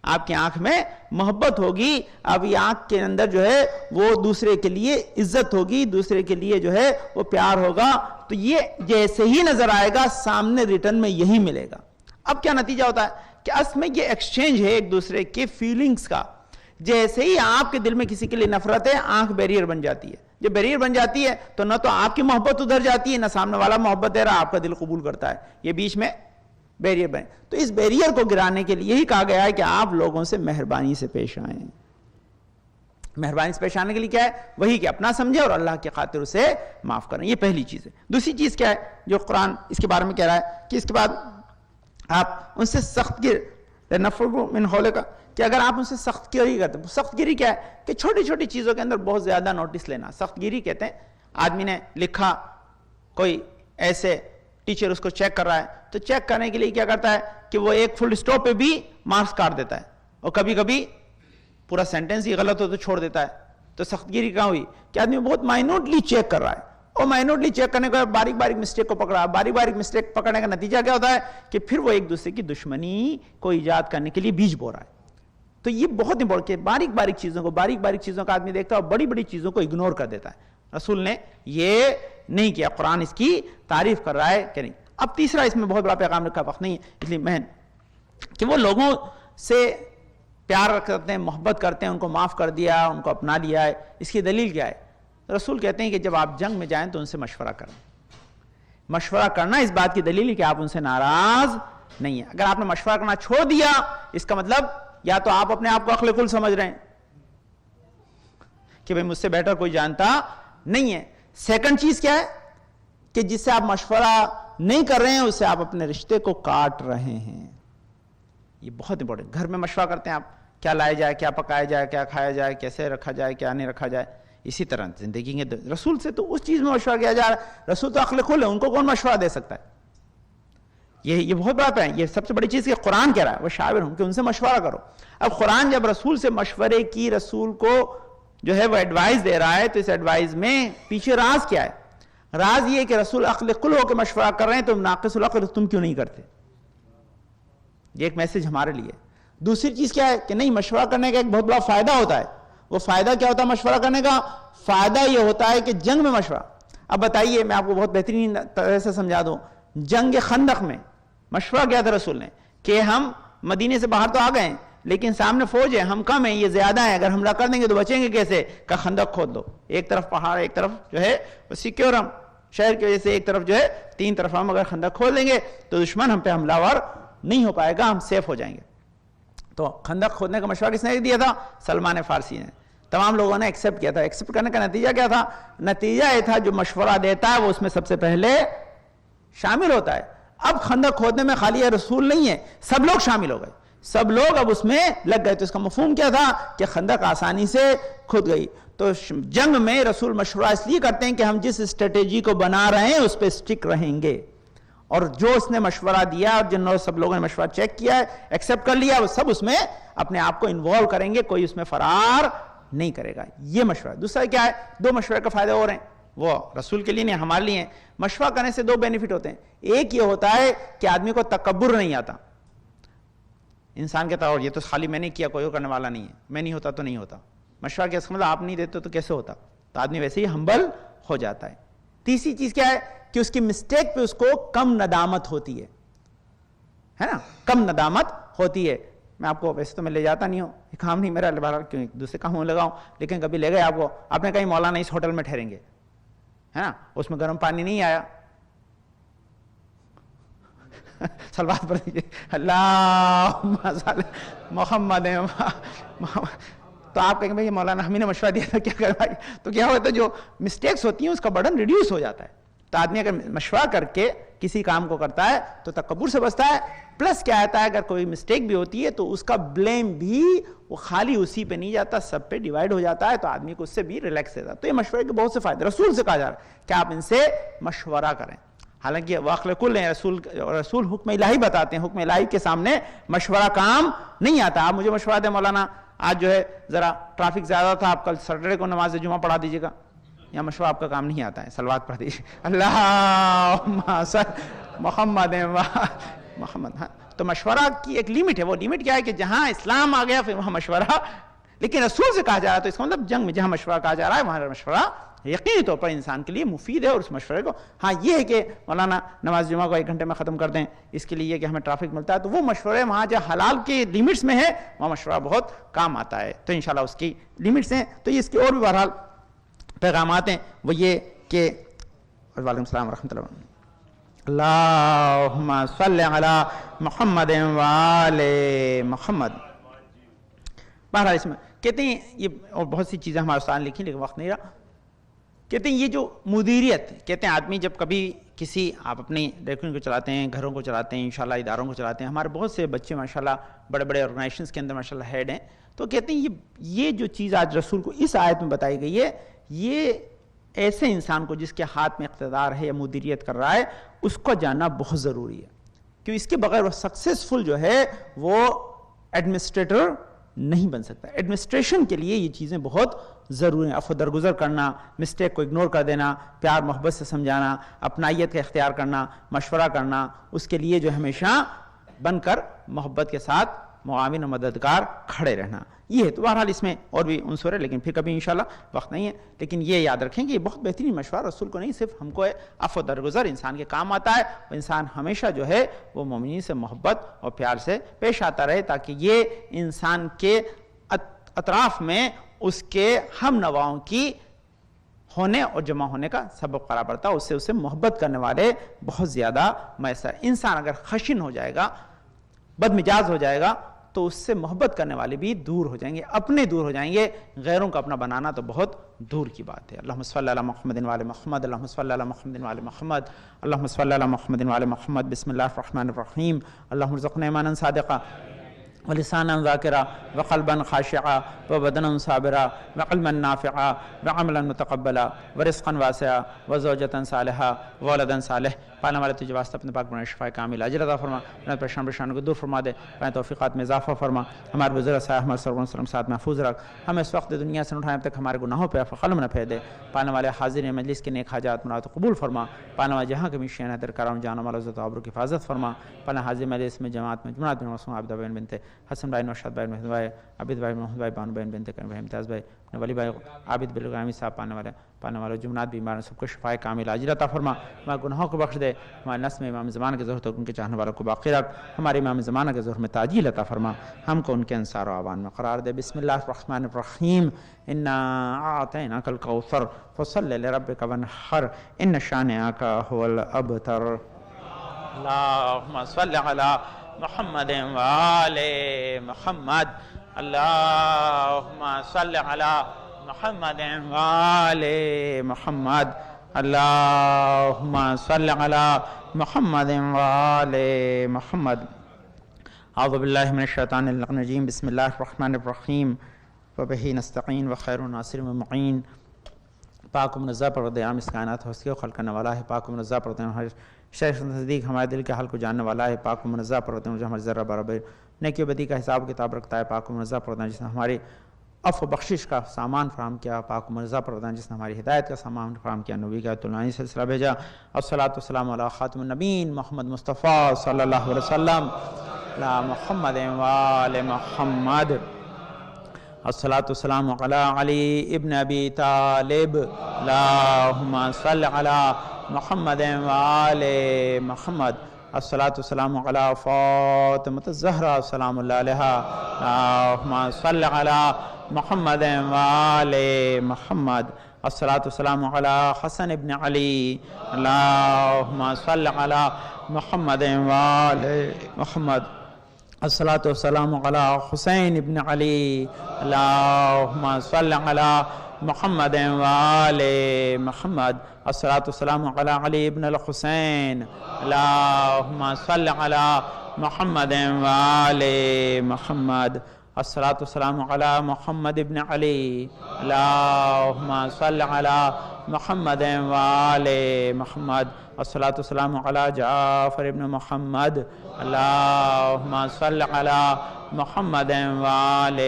آپ کی آنکھ میں محبت ہوگی. اب یہ آنکھ کے اندر جو ہے وہ دوسرے کے لیے عزت ہوگی، دوسرے کے لیے جو ہے وہ پیار ہوگا. تو یہ جیسے ہی نظر آئے گا سامنے ریٹرن میں یہی ملے گا. اب کیا نتیجہ ہوتا ہے کہ اصل میں یہ ایکسچینج ہے ایک دوسرے کے فیلنگز کا. جیسے ہی آپ کے دل میں کسی کے لیے نفرت ہے، آنکھ بیریئر بن جاتی ہے. جب بیریئر بن جاتی ہے تو نہ تو آپ کی محبت ادھر جاتی ہے، نہ سامنے والا محبت دے رہا، آپ کا دل قبول کرتا ہے. یہ بیچ میں بیریئر بنے. تو اس بیریئر کو گرانے کے لیے ہی کہا گیا ہے کہ آپ لوگوں سے مہربانی سے پیش آئیں. مہربانی سے پیش آنے کے لیے کیا ہے؟ وہی کہ اپنا سمجھے اور اللہ کی خاطر اسے معاف کریں. یہ پہلی چیز ہے. دوسری چیز کیا ہے جو قرآن اس کے بارے میں کہہ رہا ہے کہ اس کے بعد آپ ان سے سخت گیر نفروا من حولک، کہ اگر آپ ان سے سخت گیری کرتے ہیں. سخت گیری کیا ہے کہ چھوٹی چھوٹی چیزوں کے اندر بہت زیادہ نوٹس لینا. سخت گیری کہتے ہیں آدمی نے لکھا، کوئی ایسے ٹیچر اس کو چیک کر رہا ہے تو چیک کرنے کے لیے کیا کرتا ہے کہ وہ ایک فل اسٹاپ پہ بھی مارکس کاٹ دیتا ہے، اور کبھی کبھی پورا سینٹینس ہی غلط ہو تو چھوڑ دیتا ہے. تو سخت گیری کہاں ہوئی کہ آدمی بہت مائنوٹلی چیک کر رہا ہے، اور مائنوٹلی چیک کرنے کے بعد باریک باریک مسٹیک کو پکڑا. باریک باریک مسٹیک پکڑنے کا نتیجہ کیا ہوتا ہے کہ پھر وہ ایک دوسرے کی دشمنی کو ایجاد کرنے کے لیے بیج بو رہا ہے. تو یہ بہت امپورٹنٹ کہ باریک باریک چیزوں کا آدمی دیکھتا ہے اور بڑی بڑی چیزوں کو اگنور کر دیتا ہے. رسول نے یہ نہیں کیا. قرآن اس کی تعریف کر رہا ہے کہ نہیں. اب تیسرا اس میں بہت بڑا پیغام رکھا، وقت نہیں ہے اس لیے میں کہ وہ لوگوں سے پیار کرتے ہیں، محبت کرتے ہیں، ان کو معاف کر دیا، ان کو اپنا لیا ہے. اس کی دلیل کیا ہے؟ رسول کہتے ہیں کہ جب آپ جنگ میں جائیں تو ان سے مشورہ کریں. مشورہ کرنا اس بات کی دلیل ہے کہ آپ ان سے ناراض نہیں ہیں. اگر آپ نے مشورہ کرنا چھوڑ دیا اس کا مطلب یا تو آپ اپنے آپ کو عقل کل سمجھ رہے ہیں کہ بھئی مجھ سے بیٹر کوئی جانتا نہیں ہے. سیکنڈ چیز کیا ہے کہ جس سے آپ مشورہ نہیں کر رہے ہیں اس سے آپ اپنے رشتے کو کاٹ رہے ہیں. یہ بہت امپورٹنٹ. گھر میں مشورہ کرتے ہیں آپ کیا لائے جائے، کیا پکایا جائے، کیا کھایا جائے، کیسے رکھا جائے، کیا نہیں رکھا جائے. اسی طرح زندگی کے رسول سے تو اس چیز میں مشورہ کیا جا رہا ہے. رسول تو عقل کھل ہے، ان کو کون مشورہ دے سکتا ہے؟ یہ بہت بڑا ہے. یہ سب سے بڑی چیز کہ قرآن کہہ رہا ہے وہ شاور ہوں کہ ان سے مشورہ کرو. اب قرآن جب رسول سے مشورے کی رسول کو جو ہے وہ ایڈوائز دے رہا ہے تو اس ایڈوائز میں پیچھے راز کیا ہے؟ راز یہ کہ رسول عقل کل ہو کے مشورہ کر رہے ہیں، تم ناقص العقل تم کیوں نہیں کرتے؟ یہ ایک میسج ہمارے لیے. دوسری چیز کیا ہے کہ نہیں، مشورہ کرنے کا ایک بہت بڑا فائدہ ہوتا ہے. وہ فائدہ کیا ہوتا ہے مشورہ کرنے کا؟ فائدہ یہ ہوتا ہے کہ جنگ میں مشورہ. اب بتائیے میں آپ کو بہت بہترین طرح سے سمجھا دوں. جنگ خندق میں مشورہ کیا تھا رسول نے کہ ہم مدینے سے باہر تو آ گئے لیکن سامنے فوج ہے، ہم کم ہیں، یہ زیادہ ہیں، اگر حملہ کر دیں گے تو بچیں گے کیسے؟ کہ خندق کھود دو. ایک طرف پہاڑ، ایک طرف جو ہے وہ سیکیور، ہم شہر کی وجہ سے ایک طرف جو ہے 3 طرف ہم اگر خندق کھول دیں گے تو دشمن ہم پہ حملہ ور نہیں ہو پائے گا، ہم سیف ہو جائیں گے. تو خندق کھودنے کا مشورہ کس نے دیا تھا؟ سلمان فارسی نے. تمام لوگوں نے ایکسیپٹ کیا تھا. ایکسیپٹ کرنے کا نتیجہ کیا تھا؟ نتیجہ یہ تھا جو مشورہ دیتا ہے وہ اس میں سب سے پہلے شامل ہوتا ہے. اب خندق کھودنے میں خالی یہ رسول نہیں ہے، سب لوگ شامل ہو گئے، سب لوگ اب اس میں لگ گئے. تو اس کا مفہوم کیا تھا کہ خندق آسانی سے کھود گئی. تو جنگ میں رسول مشورہ اس لیے کرتے ہیں کہ ہم جس اسٹریٹجی کو بنا رہے ہیں اس پہ سٹک رہیں گے، اور جو اس نے مشورہ دیا اور جن سب لوگوں نے مشورہ چیک کیا ہے، ایکسیپٹ کر لیا، وہ سب اس میں اپنے آپ کو انوالو کریں گے، کوئی اس میں فرار نہیں کرے گا. یہ مشورہ. دوسرا کیا ہے؟ 2 مشورے کا فائدہ ہو رہے ہیں، وہ رسول کے لیے نہیں، ہمارے لیے ہیں. مشورہ کرنے سے 2 بینیفٹ ہوتے ہیں. ایک یہ ہوتا ہے کہ آدمی کو تکبر نہیں آتا. انسان کہتا ہے یہ تو خالی میں نے کیا، کوئی کرنے والا نہیں ہے، میں نہیں ہوتا تو نہیں ہوتا. مشورہ کیسے مطلب آپ نہیں دیتے تو کیسے ہوتا؟ تو آدمی ویسے ہی ہمبل ہو جاتا ہے. تیسری چیز کیا ہے کہ اس کی مسٹیک پہ اس کو کم ندامت ہوتی ہے نا, کم ندامت ہوتی ہے. میں آپ کو ویسے تو میں لے جاتا نہیں ہوں, یہ کام نہیں میرا, بہرحال کیوں دوسرے کاموں میں لگاؤں, لیکن کبھی لے گئے آپ کو, آپ نے کہیں مولانا اس ہوٹل میں ٹھہریں گے, ہے نا, اس میں گرم پانی نہیں آیا, صلوات پڑھ دیجیے اللہم صل محمد, تو آپ کہیں گے بھائی مولانا ہمیں نے مشورہ دیا تھا کیا کریں بھائی, تو کیا ہوتا ہے جو مسٹیکس ہوتی ہیں اس کا برڈن ریڈیوس ہو جاتا ہے. تو آدمی اگر مشورہ کر کے کسی کام کو کرتا ہے تو تکبر سے بچتا ہے. پلس کیا آتا ہے, اگر کوئی مسٹیک بھی ہوتی ہے تو اس کا بلیم بھی وہ خالی اسی پہ نہیں جاتا, سب پہ ڈیوائیڈ ہو جاتا ہے, تو آدمی کو اس سے بھی ریلیکس رہتا ہے. تو یہ مشورے کے بہت سے فائدے, رسول سے کہا جا رہا ہے کہ آپ ان سے مشورہ کریں. حالانکہ واقع کل ہیں, رسول حکم الہی بتاتے ہیں, حکم الہی کے سامنے مشورہ کام نہیں آتا. آپ مجھے مشورہ دیں مولانا آج جو ہے ذرا ٹریفک زیادہ تھا, آپ کل سیٹرڈے کو نماز جمعہ پڑھا دیجیے گا, یا مشورہ آپ کا کام نہیں آتا ہے, صلوات پڑھ دیجیے اللہم صل محمد محمد. تو مشورہ کی ایک لیمٹ ہے, وہ لیمٹ کیا ہے کہ جہاں اسلام آ گیا پھر وہاں مشورہ, لیکن رسول سے کہا جا رہا ہے, تو اس کا مطلب جنگ میں جہاں مشورہ کہا جا رہا ہے وہاں مشورہ یقینی طور پر انسان کے لیے مفید ہے. اور اس مشورے کو, ہاں یہ ہے کہ مولانا نماز جمعہ کو 1 گھنٹے میں ختم کر دیں, اس کے لیے کہ ہمیں ٹریفک ملتا ہے, تو وہ مشورے وہاں جہاں حلال کے لیمٹس میں ہے وہاں مشورہ بہت کام آتا ہے. تو انشاءاللہ اس کی لیمٹس ہیں. تو یہ اس کے اور بھی بہرحال پیغامات ہیں, وہ یہ کہ وعلیکم السلام ورحمۃ اللہ, اللہم صل علی محمد وآل محمد. بہرحال اس میں کہتے ہیں یہ اور بہت سی چیزیں ہمارے استاد نے لکھی لیکن وقت نہیں رہا. کہتے ہیں یہ جو مدیریت, کہتے ہیں آدمی جب کبھی کسی, آپ اپنی ریکرنگ کو چلاتے ہیں, گھروں کو چلاتے ہیں, انشاءاللہ اداروں کو چلاتے ہیں, ہمارے بہت سے بچے ماشاءاللہ بڑے بڑے آرگنائزیشنز کے اندر ماشاءاللہ ہیڈ ہیں, تو کہتے ہیں یہ جو چیز آج رسول کو اس آیت میں بتائی گئی ہے, یہ ایسے انسان کو جس کے ہاتھ میں اقتدار ہے یا مدیریت کر رہا ہے, اس کو جاننا بہت ضروری ہے, کیوں اس کے بغیر وہ سکسیسفل جو ہے وہ ایڈمنسٹریٹر نہیں بن سکتا. ایڈمنسٹریشن کے لیے یہ چیزیں بہت ضروری ہیں, عفو درگزر کرنا, مسٹیک کو اگنور کر دینا, پیار محبت سے سمجھانا, اپنائیت کا اختیار کرنا, مشورہ کرنا, اس کے لیے جو ہمیشہ بن کر محبت کے ساتھ معاون و مددگار کھڑے رہنا, یہ ہے. تو بہرحال اس میں اور بھی عنصر ہے, لیکن پھر کبھی انشاءاللہ وقت نہیں ہے. لیکن یہ یاد رکھیں کہ یہ بہت بہترین مشورہ رسول کو نہیں, صرف ہم کو ہے, عفو درگزر انسان کے کام آتا ہے. انسان ہمیشہ جو ہے وہ مومنین سے محبت اور پیار سے پیش آتا رہے, تاکہ یہ انسان کے اطراف میں اس کے ہم نواؤں کی ہونے اور جمع ہونے کا سبب قرار پڑتا ہے, اسے محبت کرنے والے بہت زیادہ میسر. انسان اگر خشن ہو جائے گا, بد مزاج ہو جائے گا, تو اس سے محبت کرنے والے بھی دور ہو جائیں گے, اپنے دور ہو جائیں گے, غیروں کو اپنا بنانا تو بہت دور کی بات ہے. اللہم صلی علی محمد وعلی محمد, اللہم صلی علی محمد وعلی محمد, اللہم صلی علی محمد وعلی محمد. بسم اللہ الرحمن الرحیم. اللہم ارزقنا ایمانا صادقا ولسانا ذاکرا وقلبا خاشعا وبدنا صابرا وعلما نافعا وعملا متقبلا ورزقا واسعا وزوجتا صالحا وولدا صالح. پالنے والے تجھے واسطہ اپنے پاک بنائے شفا کامل اجر عطا فرما, اپنے پریشانوں کو دور فرما دے, اپنے توفیقات میں اضافہ فرما. ہمارے بزرگ صاحب ہمارے صلی اللہ علیہ وسلم ساتھ محفوظ رکھ, ہمیں اس وقت دنیا سے اٹھائے اب تک ہمارے گناہوں پہ قلم نہ پھیر دے. پالنے والے حاضرین مجلس کے نیک حاجات مراد قبول فرما. پالنے والے جہاں کمی شیئن در کرام جان و مال عزت و آبرو کی حفاظت فرما. پالنے حاضر مجلس میں جماعت میں جماعت بن مسلم عابدہ بن بنت حسن بھائی, نوشاد بھائی, محمد بھائی, عابد بھائی, محمد بھائی, بانو بہن بنت کریم بھائی, امتیاز بھائی, ولی بھائی, عابد بالغرامی صاحب, پانے والے جمنات بیمار سب کو شفا کامل عاجل عطا فرما. ہمارے گناہوں کو بخش دے. ہمارے نسل میں امام زمانہ کے ظہور تک ان کے چاہنے والوں کو باقی رکھ. ہمارے امام زمانہ کے ظہور میں تاجیل عطا فرما. ہم کو ان کے انصار و اعوان میں قرار دے. بسم اللہ الرحمن الرحیم. انا اعطیناک الکوثر فصل لربک وانحر ان شانئک هو الابتر. اللہم صل علی محمد وآل محمد. اللہم صل علی محمد وآل محمد. اللہم صل علی محمد وآل محمد. اعوذ باللہ من الشیطان الرجیم. بسم اللہ الرحمن الرحیم. وبہ نستعین وخیر ناصر و معین. پاک و منزہ پروردگار اس کائنات ہستی کو خلق کرنے والا ہے. پاک و منزہ پروردگار شیخ نزدیک ہمارے دل کے حال کو جاننے والا ہے. پاک و منزہ پروردگار جو ہمارے ذرہ برابر نیکی و بدی کا حساب و کتاب رکھتا ہے. پاک و منزہ پروردگار جس نے ہماری عفو و بخشش کا سامان فراہم کیا. پاک و منزہ پروردگار جس نے ہماری ہدایت کا سامان فراہم کیا. نبی کا طولانی سلسلہ بھیجا. الصلاۃ والسلام علی خاتم النبیین محمد مصطفیٰ صلی اللہ علیہ وسلم. علی محمد وآل محمد. الصلاۃ والسلام علی علی ابن ابی طالب اللہم صل علی محمد وآل محمد الصلاۃ والسلام علی فاطمۃ الزہرا سلام اللہ علیہا اللہم صل علی محمد وآل محمد الصلاۃ والسلام علی حسن ابن علی اللہم صل علی محمد وآل محمد الصلاۃ والسلام علی حسین ابن علی اللہم صل علی محمد وآل محمد الصلاۃ والسلام علی علی ابن الحسین اللہم صل علی محمد وآل محمد الصلاۃ والسلام علی محمد ابن علی اللہم صل علی محمد وآل محمد الصلاۃ والسلام علی جعفر ابن محمد اللہم صل علی محمد وآل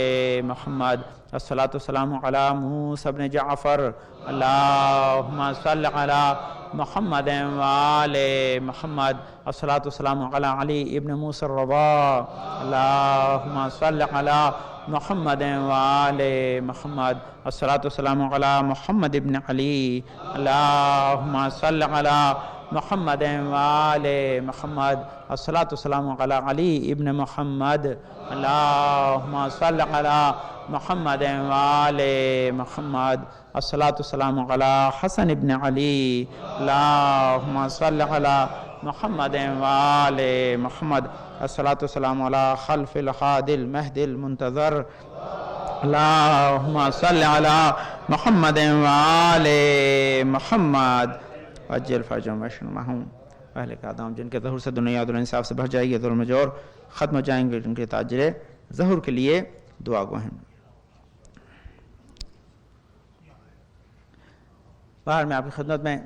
محمد الصلاۃ والسلام علی موسیٰ ابن جعفر اللہم صل علی محمد وآل محمد الصلاۃ والسلام علی علی ابن موسیٰ الرضا اللہم صل علی محمد وآل محمد الصلاۃ والسلام علی محمد ابن علی اللہم صل علی محمد وآل محمد الصلاۃ والسلام علی علی ابن محمد اللہم صل علی محمد وآل محمد الصلاۃ والسلام علی حسن ابن علی اللہم صل علی محمد وآل محمد الصلاۃ والسلام علی خلف الہادی المہدی المنتظر اللہم صل علی محمد وآل محمد عجل فرجهم واشف معهم اہل قادام جن کے ظہور سے دنیا عدل انصاف سے بھر جائے گی، ظلم جور ختم ہو جائیں گے، جن کے تاجر ظہور کے لیے دعا گو ہیں۔ باہر میں آپ کی خدمت میں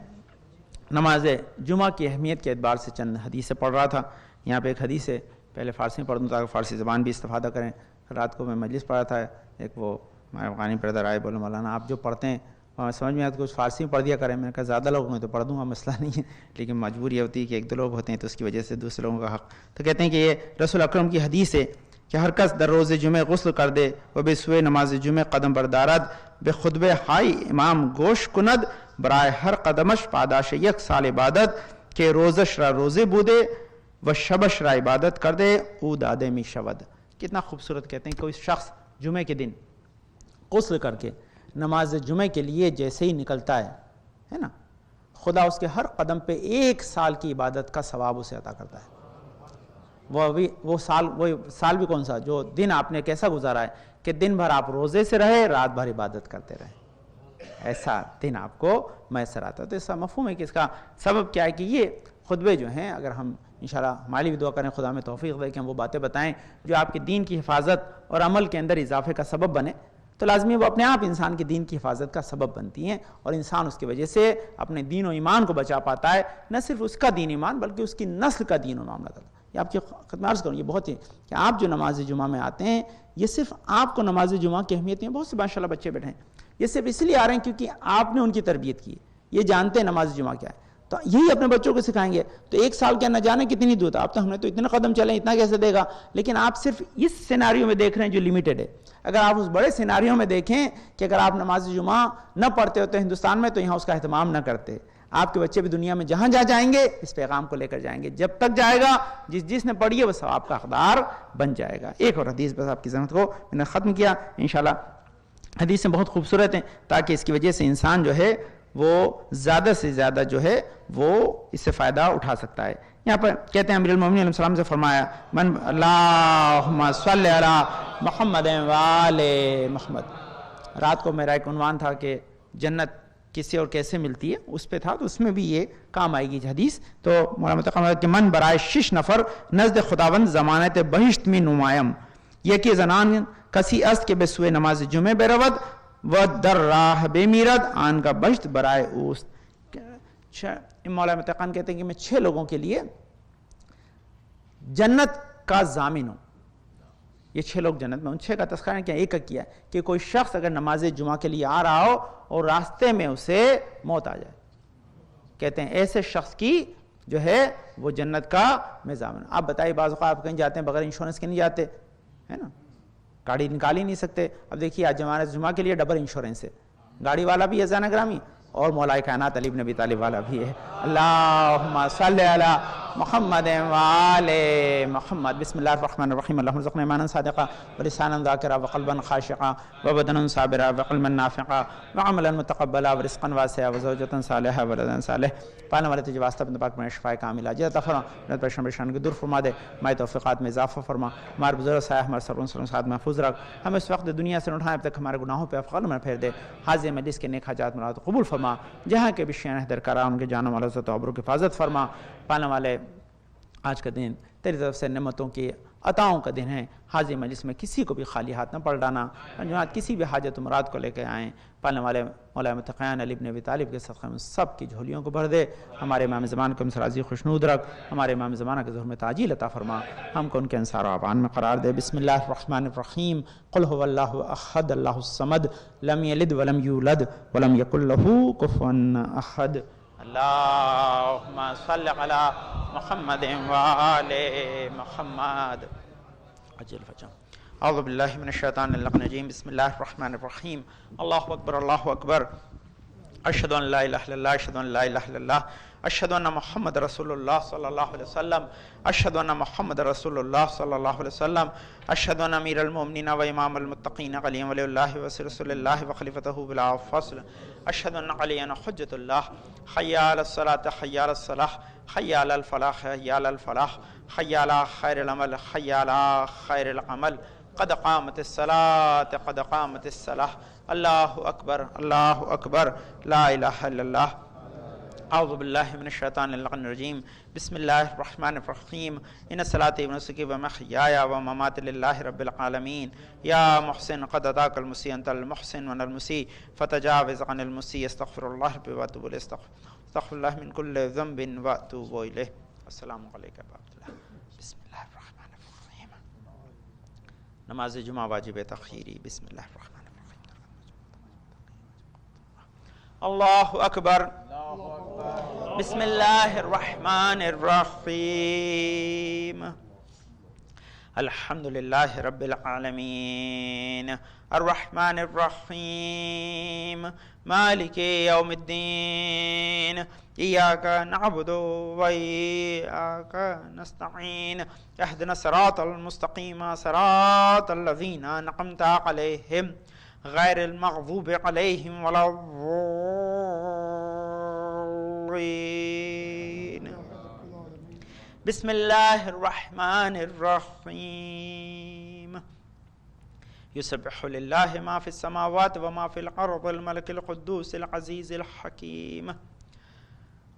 نماز جمعہ کی اہمیت کے اعتبار سے چند حدیثیں پڑھ رہا تھا۔ یہاں پہ ایک حدیث ہے، پہلے فارسی میں پڑھ دوں تاکہ فارسی زبان بھی استفادہ کریں۔ رات کو میں مجلس پڑھا تھا، ایک وہ ہمارے افغانی بردر آئے، بولے مولانا آپ جو پڑھتے ہیں سمجھ میں آتا کچھ فارسی میں پڑھ دیا کریں۔ میں نے کہا زیادہ لوگ ہوں تو پڑھ دوں گا، مسئلہ نہیں ہے، لیکن مجبوری یہ ہوتی ہے کہ ایک دو لوگ ہوتے ہیں تو اس کی وجہ سے دوسرے لوگوں کا حق۔ تو کہتے ہیں کہ یہ رسول اکرم کی حدیث ہے کہ ہر کس در روز جمعہ غسل کر دے و بے سوئے نماز جمعہ قدم بردارد بے خطبہ ہائی امام گوش کند برائے ہر قدمش پاداش یک سال عبادت کہ روزش را روزے بودے و شبش را عبادت کر دے او دادے می شود۔ کتنا خوبصورت کہتے ہیں، کوئی شخص جمعہ کے دن غسل کر کے نماز جمعہ کے لیے جیسے ہی نکلتا ہے نا، خدا اس کے ہر قدم پہ 1 سال کی عبادت کا ثواب اسے عطا کرتا ہے۔ وہ سال بھی کون سا، جو دن آپ نے کیسا گزارا ہے کہ دن بھر آپ روزے سے رہے، رات بھر عبادت کرتے رہے، ایسا دن آپ کو میسر آتا ہے۔ تو اس کا مفہوم ہے کہ اس کا سبب کیا ہے کہ یہ خطبے جو ہیں، اگر ہم انشاءاللہ ہماری بھی دعا کریں خدا میں توفیق دے کہ ہم وہ باتیں بتائیں جو آپ کے دین کی حفاظت اور عمل کے اندر اضافے کا سبب بنے، تو لازمی وہ اپنے آپ انسان کے دین کی حفاظت کا سبب بنتی ہیں، اور انسان اس کی وجہ سے اپنے دین و ایمان کو بچا پاتا ہے، نہ صرف اس کا دین ایمان بلکہ اس کی نسل کا دین و ایمان بناتا ہے۔ یہ آپ کی خدمت عرض کروں، یہ بہت ہی کہ آپ جو نماز جمعہ میں آتے ہیں، یہ صرف آپ کو نماز جمعہ کی اہمیت ہے۔ بہت سے ماشاءاللہ بچے بیٹھے ہیں، یہ صرف اس لیے آ رہے ہیں کیونکہ آپ نے ان کی تربیت کی، یہ جانتے ہیں نماز جمعہ کیا ہے، تو یہی اپنے بچوں کو سکھائیں گے۔ تو 1 سال کیا نہ جانے کتنی دور تھا، اب تو ہم نے تو اتنے قدم چلے، اتنا کیسے دے گا، لیکن آپ صرف اس سیناریو میں دیکھ رہے ہیں جو لیمیٹڈ ہے۔ اگر آپ اس بڑے سیناریو میں دیکھیں کہ اگر آپ نماز جمعہ نہ پڑھتے ہوتے ہندوستان میں تو یہاں اس کا اہتمام نہ کرتے، آپ کے بچے بھی دنیا میں جہاں جائیں گے اس پیغام کو لے کر جائیں گے، جب تک جائے گا جس نے پڑھی ہے وہ ثواب کا حقدار بن جائے گا۔ ایک اور حدیث بس آپ کی زحمت کو میں نے ختم کیا، انشاءاللہ حدیثیں بہت خوبصورت ہیں تاکہ اس کی وجہ سے انسان جو ہے وہ زیادہ سے زیادہ جو ہے وہ اس سے فائدہ اٹھا سکتا ہے۔ یہاں پر کہتے ہیں امیر المومنین علیہ السلام سے فرمایا من اللہم صلی علی محمد وآل محمد۔ رات کو میرا ایک عنوان تھا کہ جنت کسی اور کیسے ملتی ہے، اس پہ تھا، تو اس میں بھی یہ کام آئے گی حدیث۔ تو مولانا متقم کہ من برائے 6 نفر نزد خداوند ضمانت بہشت میں نمایم، یکی زنان کسی است کے بے سوئے نماز جمعہ بے رود و در راہ بے میرد آن کا بہشت برائے اوست۔ مولانا متقن کہتے ہیں کہ میں 6 لوگوں کے لیے جنت کا ضامن ہوں۔ یہ 6 لوگ جنت میں، ان 6 کا تذکرہ کیا ایک کیا ہے کہ کوئی شخص اگر نماز جمعہ کے لیے آ رہا ہو اور راستے میں اسے موت آ جائے، کہتے ہیں ایسے شخص کی جو ہے وہ جنت کا میں ضامن۔ آپ بتائیے بعض اوقات آپ کہیں جاتے ہیں بغیر انشورنس کے نہیں جاتے، ہے نا، گاڑی نکال ہی نہیں سکتے. اب دیکھیے آج جماعت جمعہ کے لیے ڈبل انشورنس ہے, گاڑی والا بھی ہے زانا گرامی اور مولا کائنات علی بن ابی طالب والا بھی ہے. اللہم صلی علی محمد وآل محمد. بسم اللہ الرحمن الرحیم. اللہم ارزقنا ایمانا صادقا ولسانا ذاکرا وقلبا خاشعا وبدنا صابرا وعلما نافعا وعملا متقبلا ورزقا واسعا وزوجة صالحا ولدا صالح. پالنے والے تجھے واسطہ اپنے پاک میں شفاء کاملہ عطا فرما, پریشان پریشان کو دور فرما دے, ہماری توفیقات میں اضافہ فرما, ہمارے بزرگ سایہ ہمارے سرون سرون ساتھ محفوظ رکھ, ہم اس وقت دنیا سے اٹھائے اب تک ہمارے گناہوں پہ افغان میں پھیر دے. حاضر مجلس کے نیک حاجات مراد قبول فرما, جہاں کے بھی شیعہ درکارہ ان کے جانوں والوں سے توبروں کی حفاظت فرما. پالنے والے آج کا دن تیری طرف سے نعمتوں کی عطاؤں کا دن ہے, حاضر مجلس میں کسی کو بھی خالی ہاتھ نہ پلٹانا, جماعت کسی بھی حاجت و مراد کو لے کے آئیں. پالنے والے مولا متقیان علی بن ابی طالب کے صدقے میں سب کی جھولیوں کو بھر دے. ہمارے امام زمان کو راضی خوشنود رکھ, ہمارے امام زمانہ کے ظہور میں تعجیل عطا فرما, ہم کو ان کے انصار و اعوان میں قرار دے. بسم اللہ الرحمن الرحیم. قل هو اللہ احد اللہ الصمد لم یلد ولم یولد ولم یکن له کفوا احد. اللہم صلی علی محمد وآل محمد. عجل فجم. اعوذ باللہ من الشیطان الرجیم. بسم اللہ الرحمن الرحیم. اللہ اکبر اللہ اکبر. اشہد ان لا الہ الا اللہ اشہد ان لا الہ الا اللہ اشہد ان محمد رسول اللہ صلی اللہ علیہ وسلم اشہد ان محمد رسول اللہ صلی اللہ علیہ وسلم اشہد ان امیر المؤمنین و امام المتقین علی ولی اللہ و رسول اللہ و خلیفتہ بلا فصل اشہد ان علی حجۃ اللہ. حی علی الصلاۃ حی علی الصلاح حی علی الفلاح حی علی الفلاح حی علی خیر العمل حی علی خیر العمل قد قامت الصلاۃ قد قامت الصلاح. اللہ اکبر اللہ اکبر. لا الہ الا اللہ. اعوذ باللہ من الشیطان الرجیم. بسم اللہ الرحمن الرحیم. ان صلاتی و نسکی و محیای و مماتی للہ رب العالمین. یا محسن قد اتاک المسیء انت المحسن ون المسیء فتجاوز عن المسیء. استغفر اللہ ربی و اتوب الیہ. استغفر اللہ من کل ذنب و اتوب الیہ. السلام علیکم و رحمۃ اللہ. بسم اللہ الرحمن الرحیم. نماز جمعہ واجب تخیری. بسم اللہ الرحمن الرحیم. اللہ اکبر. بسم اللہ الرحمن الرحیم. الحمد للہ رب العالمین الرحمن الرحیم مالک یوم الدین. ایاک نعبد و ایاک نستعین. اہدنا الصراط المستقیم صراط الذین انعمت علیہم غیر المغضوب علیہم ولا الضالین. بسم اللہ الرحمن الرحیم. یسبح للہ ما فی السماوات وما فی الارض الملک القدوس العزیز الحکیم.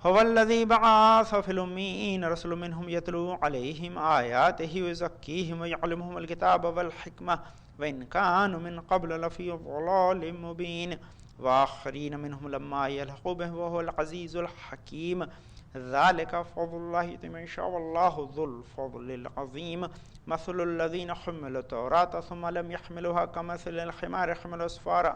هو الذی بعث فی الأمیین رسولا منہم یتلو علیہم آیاتہ ویزکیہم ویعلمہم الکتاب والحکمہ وإن كانوا من قبل لفي ضلال مبين وآخرين منهم لما يلحقوا به وهو العزيز الحكيم. ذلك فضل الله يؤتيه من يشاء والله ذو الفضل العظيم. مثل الذين حملوا التوراة ثم لم يحملوها كمثل الحمار يحمل أسفارا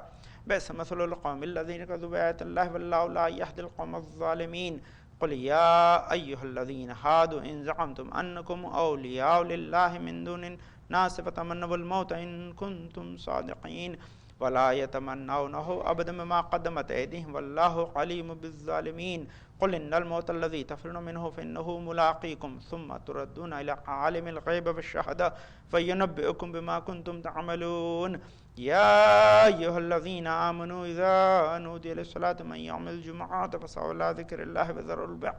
بئس مثل القوم الذين كذبوا بآيات الله والله لا يهدي القوم الظالمين. قل يا أيها الذين هادوا إن زعمتم أنكم أولياء لله من دون الناس فتمنوا الموت إن كنتم صادقين ولا يتمنونه أبدا بما قدمت أيديهم والله عليم بالظالمين. قل إن الموت الذي تفرون منه فإنه ملاقيكم ثم تردون إلى عالم الغيب والشهادة فينبئكم بما كنتم تعملون. يا أيها الذين آمنوا إذا نودي للصلاة من يوم الجمعة فاسعوا إلى ذكر الله وذروا البيع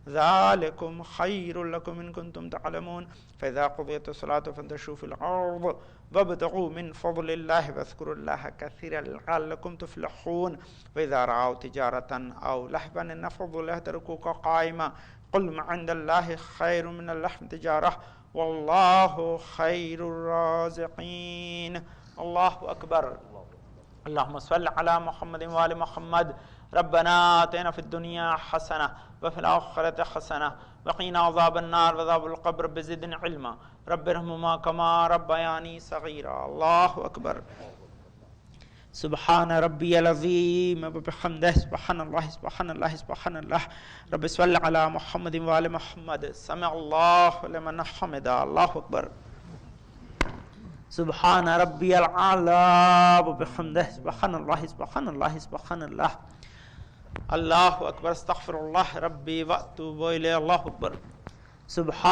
ذلكم خير لكم إن كنتم تعلمون. فإذا قضيت الصلاة فانتشروا في الأرض وابتغوا من فضل الله واذكروا الله كثيرا لعلكم تفلحون. وإذا رأوا تجارة أو لهوا انفضوا إليها تركوك قائما. قل ما عند الله خير من اللهو تجارة والله خير الرازقين. اللہ اکبر. اللہم صل علی محمد وآل محمد. ربنا آتنا فی الدنیا حسنہ وفی الآخرۃ حسنہ وقنا عذاب النار وعذاب القبر. رب زدنی علما رب ارحمہما کما ربیانی صغیرا. اللہ اکبر. سبحان ربی العظیم وبحمدہ سبحان اللہ سبحان اللہ سبحان اللہ. رب صل علی محمد وآل محمد. سمع اللہ لمن حمدہ. اللہ اکبر. سبحان ربی العالی وبحمدہ سبحان اللہ سبحان اللہ سبحان اللہ اللہ اکبر استغفر اللہ ربی واتوب الیہ اللہ اکبر سبحان